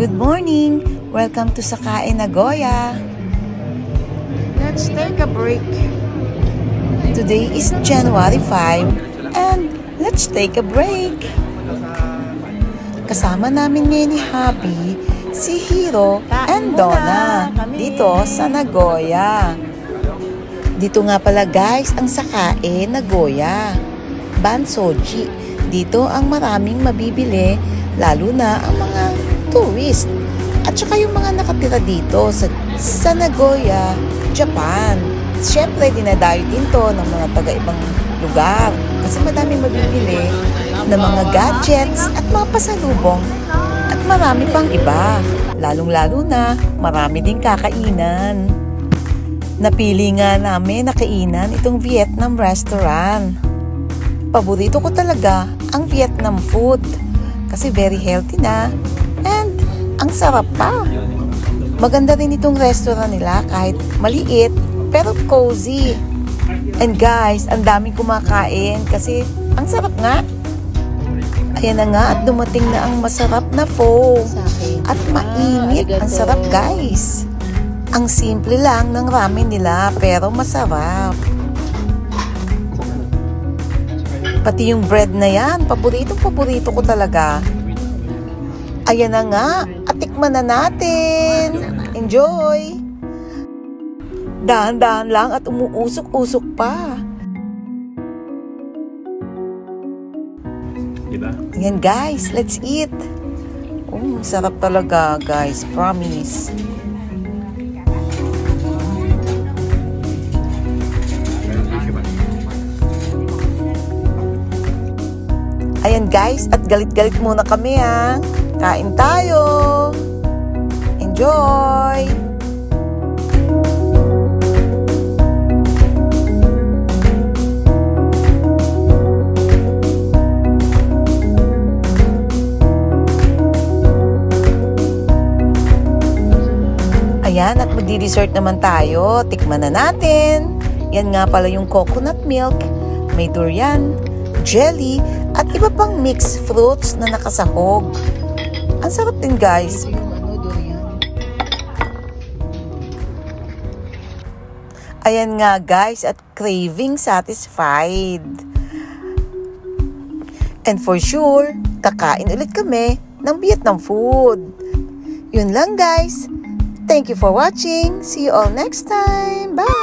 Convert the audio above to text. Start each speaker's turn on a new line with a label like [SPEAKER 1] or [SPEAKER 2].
[SPEAKER 1] Good morning! Welcome to Sakae Nagoya.
[SPEAKER 2] Let's take a break.
[SPEAKER 1] Today is January 5 and let's take a break. Kasama namin ngayon ni Happy, si Hiro and Donna dito sa Nagoya. Dito nga pala guys ang Sakae Nagoya, Bansoji. Dito ang maraming mabibili, lalo na ang mga tourist at saka yung mga nakatira dito sa Nagoya, Japan. Siyempre, dinadayo din to ng mga taga-ibang lugar kasi madami mabibili ng mga gadgets at mga pasalubong at marami pang iba. Lalong-lalo na, marami din kakainan. Napili nga namin na kainan itong Vietnam restaurant. Paborito ko talaga ang Vietnam food kasi very healthy na and ang sarap pa. Maganda rin itong restaurant nila kahit maliit pero cozy. And guys, ang daming kumakain kasi ang sarap nga. Ayan na nga at dumating na ang masarap na pho. At mainit. Ang sarap guys. Ang simple lang ng ramen nila pero masarap. Pati yung bread na yan, paborito ko talaga. Ayan na nga, at tikman na natin. Enjoy! Dahan-dahan lang at umuusok-usok pa.
[SPEAKER 3] Diba?
[SPEAKER 1] Ayan guys, let's eat. Sarap talaga guys, promise. Ayan guys, at galit-galit muna kami ha. Kain tayo. Enjoy! Ayan, at magdi-dessert naman tayo. Tikman na natin. Yan nga pala yung coconut milk. May durian, jelly, at iba pang mixed fruits na nakasahog. Ang sarap din guys. Ayan nga guys, at craving satisfied. And for sure, kakain ulit kami ng Vietnam food. Yun lang guys. Thank you for watching. See you all next time. Bye!